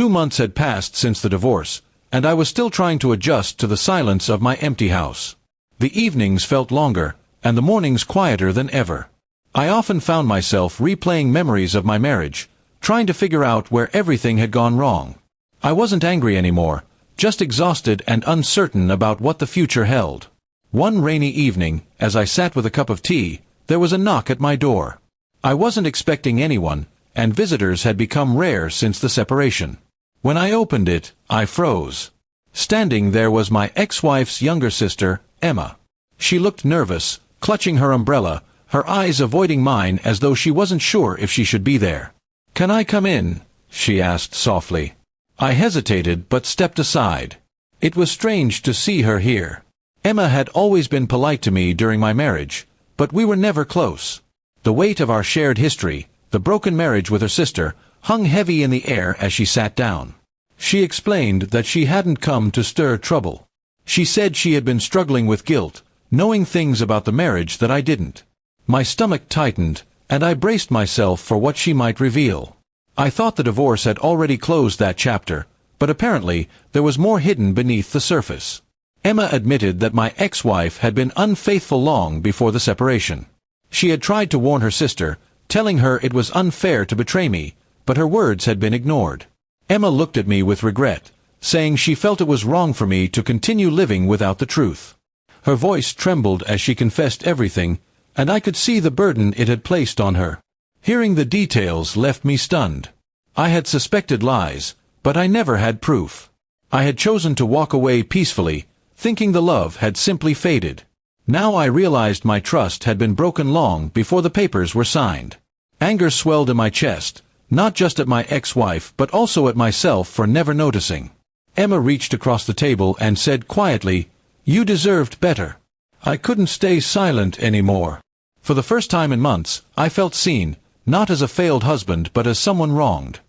2 months had passed since the divorce, and I was still trying to adjust to the silence of my empty house. The evenings felt longer, and the mornings quieter than ever. I often found myself replaying memories of my marriage, trying to figure out where everything had gone wrong. I wasn't angry anymore, just exhausted and uncertain about what the future held. One rainy evening, as I sat with a cup of tea, there was a knock at my door. I wasn't expecting anyone, and visitors had become rare since the separation. When I opened it, I froze. Standing there was my ex-wife's younger sister, Emma. She looked nervous, clutching her umbrella, her eyes avoiding mine as though she wasn't sure if she should be there. "Can I come in?" she asked softly. I hesitated but stepped aside. It was strange to see her here. Emma had always been polite to me during my marriage, but we were never close. The weight of our shared history, the broken marriage with her sister, hung heavy in the air as she sat down. She explained that she hadn't come to stir trouble. She said she had been struggling with guilt, knowing things about the marriage that I didn't. My stomach tightened, and I braced myself for what she might reveal. I thought the divorce had already closed that chapter, but apparently there was more hidden beneath the surface. Emma admitted that my ex-wife had been unfaithful long before the separation. She had tried to warn her sister, telling her it was unfair to betray me, but her words had been ignored. Emma looked at me with regret, saying she felt it was wrong for me to continue living without the truth. Her voice trembled as she confessed everything, and I could see the burden it had placed on her. Hearing the details left me stunned. I had suspected lies, but I never had proof. I had chosen to walk away peacefully, thinking the love had simply faded. Now I realized my trust had been broken long before the papers were signed. Anger swelled in my chest, not just at my ex-wife but also at myself for never noticing. Emma reached across the table and said quietly, "You deserved better." I couldn't stay silent anymore. For the first time in months, I felt seen, not as a failed husband but as someone wronged.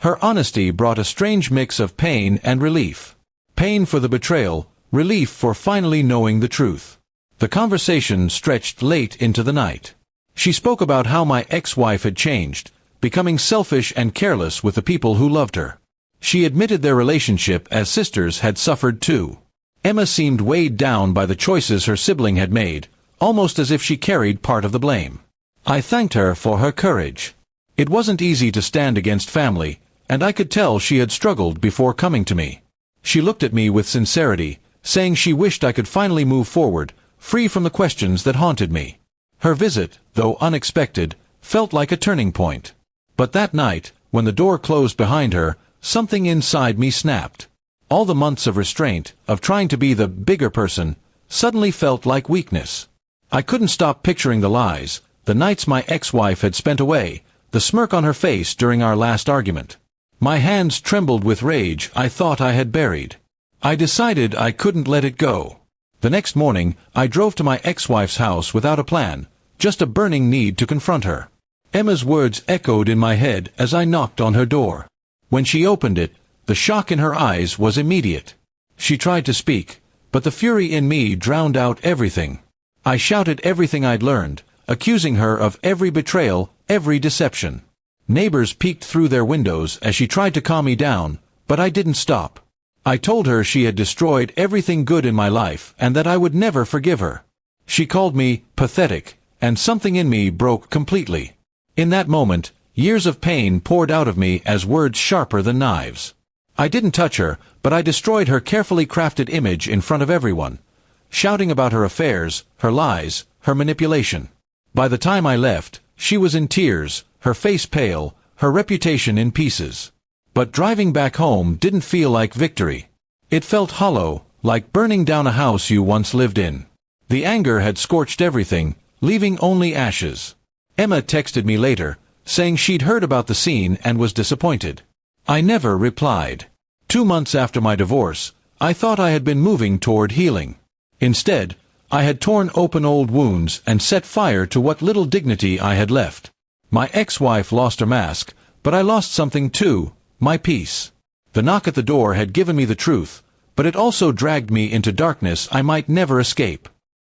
Her honesty brought a strange mix of pain and relief. Pain for the betrayal, relief for finally knowing the truth. The conversation stretched late into the night. She spoke about how my ex-wife had changed, becoming selfish and careless with the people who loved her. She admitted their relationship as sisters had suffered too. Emma seemed weighed down by the choices her sibling had made, almost as if she carried part of the blame. I thanked her for her courage. It wasn't easy to stand against family, and I could tell she had struggled before coming to me. She looked at me with sincerity, saying she wished I could finally move forward, free from the questions that haunted me. Her visit, though unexpected, felt like a turning point. But that night, when the door closed behind her, something inside me snapped. All the months of restraint, of trying to be the bigger person, suddenly felt like weakness. I couldn't stop picturing the lies, the nights my ex-wife had spent away, the smirk on her face during our last argument. My hands trembled with rage I thought I had buried. I decided I couldn't let it go. The next morning, I drove to my ex-wife's house without a plan, just a burning need to confront her. Emma's words echoed in my head as I knocked on her door. When she opened it, the shock in her eyes was immediate. She tried to speak, but the fury in me drowned out everything. I shouted everything I'd learned, accusing her of every betrayal, every deception. Neighbors peeked through their windows as she tried to calm me down, but I didn't stop. I told her she had destroyed everything good in my life and that I would never forgive her. She called me pathetic, and something in me broke completely. In that moment, years of pain poured out of me as words sharper than knives. I didn't touch her, but I destroyed her carefully crafted image in front of everyone, shouting about her affairs, her lies, her manipulation. By the time I left, she was in tears, her face pale, her reputation in pieces. But driving back home didn't feel like victory. It felt hollow, like burning down a house you once lived in. The anger had scorched everything, leaving only ashes. Emma texted me later, saying she'd heard about the scene and was disappointed. I never replied. 2 months after my divorce, I thought I had been moving toward healing. Instead, I had torn open old wounds and set fire to what little dignity I had left. My ex-wife lost her mask, but I lost something too, my peace. The knock at the door had given me the truth, but it also dragged me into darkness I might never escape.